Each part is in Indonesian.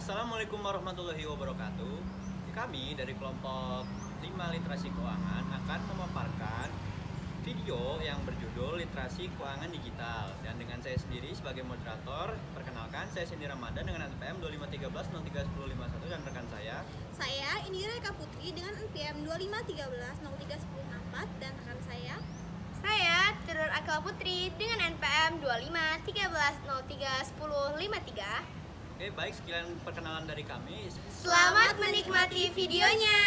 Assalamualaikum warahmatullahi wabarakatuh. Kami dari kelompok 5 Literasi Keuangan akan memaparkan video yang berjudul Literasi Keuangan Digital. Dan dengan saya sendiri sebagai moderator, perkenalkan saya Cindy Ramadan dengan NPM 2513 031051 dan rekan saya Indira Eka Putri dengan NPM 2513 031064 dan rekan saya Terur Akal Putri dengan NPM 2513 031053. Oke, baik, sekian perkenalan dari kami. Selamat menikmati videonya.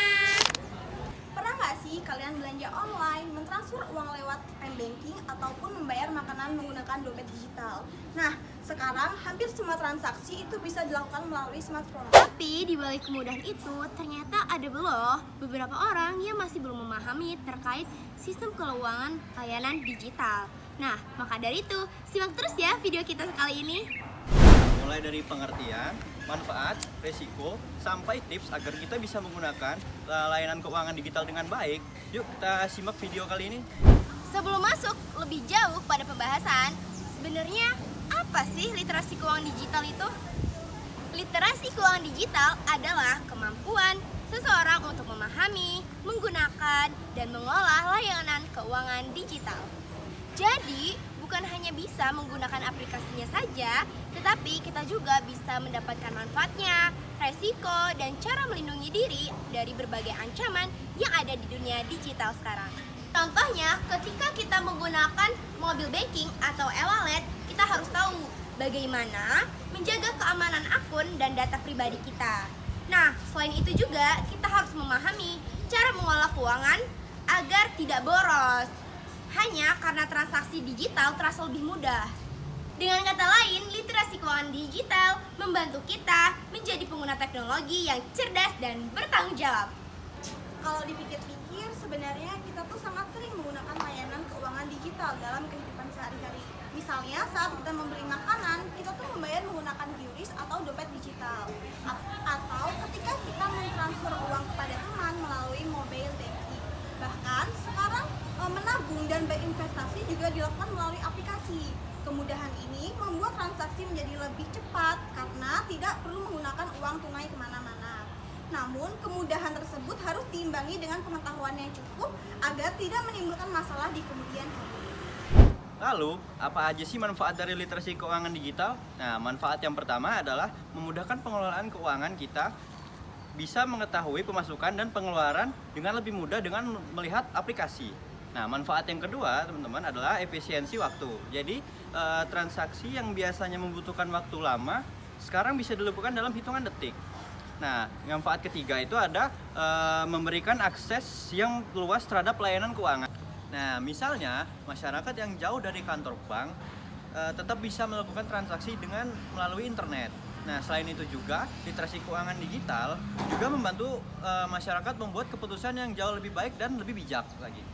Pernah nggak sih kalian belanja online, mentransfer uang lewat m-banking ataupun membayar makanan menggunakan dompet digital? Nah, sekarang hampir semua transaksi itu bisa dilakukan melalui smartphone. Tapi di balik kemudahan itu, ternyata ada loh beberapa orang yang masih belum memahami terkait sistem keuangan layanan digital. Nah, maka dari itu, simak terus ya video kita kali ini. Mulai dari pengertian, manfaat, resiko, sampai tips agar kita bisa menggunakan layanan keuangan digital dengan baik. Yuk kita simak video kali ini. Sebelum masuk lebih jauh pada pembahasan, sebenarnya apa sih literasi keuangan digital itu? Literasi keuangan digital adalah kemampuan seseorang untuk memahami, menggunakan, dan mengolah layanan keuangan digital. Jadi, bukan hanya bisa menggunakan aplikasinya saja, tetapi kita juga bisa mendapatkan manfaatnya, resiko, dan cara melindungi diri dari berbagai ancaman yang ada di dunia digital sekarang. Contohnya, ketika kita menggunakan mobile banking atau e-wallet, kita harus tahu bagaimana menjaga keamanan akun dan data pribadi kita. Nah, selain itu juga kita harus memahami cara mengolah keuangan agar tidak boros. Hanya karena transaksi digital terasa lebih mudah. Dengan kata lain, literasi keuangan digital membantu kita menjadi pengguna teknologi yang cerdas dan bertanggung jawab. Kalau dipikir-pikir, sebenarnya kita tuh sangat sering menggunakan layanan keuangan digital dalam kehidupan sehari-hari. Misalnya saat kita membeli makanan, kita tuh membayar menggunakan QRIS atau dompet digital. Atau ketika kita mentransfer uang kepada teman melalui mobile banking. Bahkan sekarang menabung dan berinvestasi juga dilakukan melalui aplikasi. Kemudahan ini membuat transaksi menjadi lebih cepat karena tidak perlu menggunakan uang tunai kemana-mana. Namun, kemudahan tersebut harus diimbangi dengan pengetahuan yang cukup agar tidak menimbulkan masalah di kemudian hari. Lalu, apa aja sih manfaat dari literasi keuangan digital? Nah, manfaat yang pertama adalah memudahkan pengelolaan keuangan kita, bisa mengetahui pemasukan dan pengeluaran dengan lebih mudah dengan melihat aplikasi. Nah, manfaat yang kedua, teman-teman, adalah efisiensi waktu. Jadi, transaksi yang biasanya membutuhkan waktu lama, sekarang bisa dilakukan dalam hitungan detik. Nah, manfaat ketiga itu ada memberikan akses yang luas terhadap layanan keuangan. Nah, misalnya masyarakat yang jauh dari kantor bank tetap bisa melakukan transaksi dengan melalui internet. Nah, selain itu juga literasi keuangan digital juga membantu masyarakat membuat keputusan yang jauh lebih baik dan lebih bijak lagi.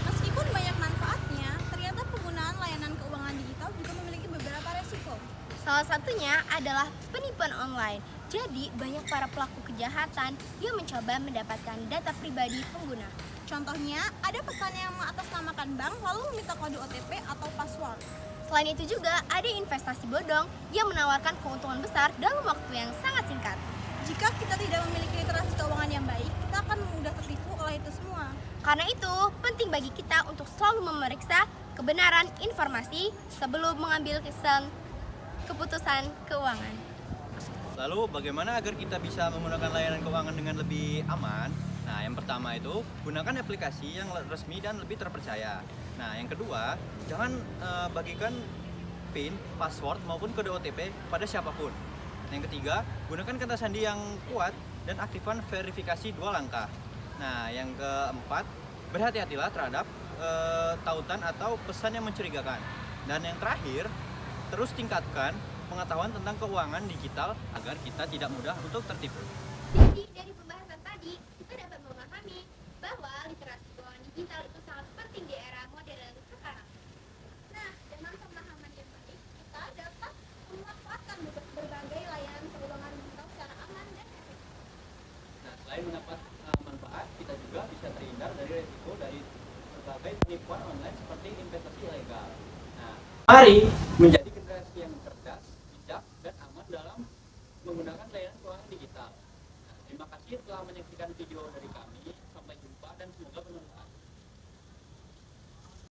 Meskipun banyak manfaatnya, ternyata penggunaan layanan keuangan digital juga memiliki beberapa resiko. Salah satunya adalah penipuan online. Jadi, banyak para pelaku kejahatan yang mencoba mendapatkan data pribadi pengguna. Contohnya, ada pesan yang mengatasnamakan bank lalu meminta kode OTP atau password. Selain itu juga ada investasi bodong yang menawarkan keuntungan besar dalam waktu yang sangat singkat. Jika kita tidak memiliki literasi keuangan yang baik, kita akan mudah tertipu oleh itu semua. Karena itu, penting bagi kita untuk selalu memeriksa kebenaran informasi sebelum mengambil keputusan keuangan. Lalu, bagaimana agar kita bisa menggunakan layanan keuangan dengan lebih aman? Nah, yang pertama itu gunakan aplikasi yang resmi dan lebih terpercaya. Nah, yang kedua, jangan bagikan PIN, password maupun kode OTP pada siapapun. Yang ketiga, gunakan kata sandi yang kuat dan aktifkan verifikasi 2 langkah. Nah, yang keempat, berhati-hatilah terhadap tautan atau pesan yang mencurigakan. Dan yang terakhir, terus tingkatkan pengetahuan tentang keuangan digital agar kita tidak mudah untuk tertipu. Jadi dari pembahasan tadi, kita dapat memahami bahwa literasi keuangan digital itu sangat penting di era modern sekarang. Nah, dengan pemahaman yang baik, kita dapat memanfaatkan berbagai layanan keuangan digital secara aman dan efektif. Nah, selain mendapat manfaat, kita juga bisa terhindar dari resiko dari berbagai penipuan online seperti investasi ilegal. Nah, mari menjadi generasi yang cerdas, bijak, dan aman dalam menggunakan menyaksikan video dari kami.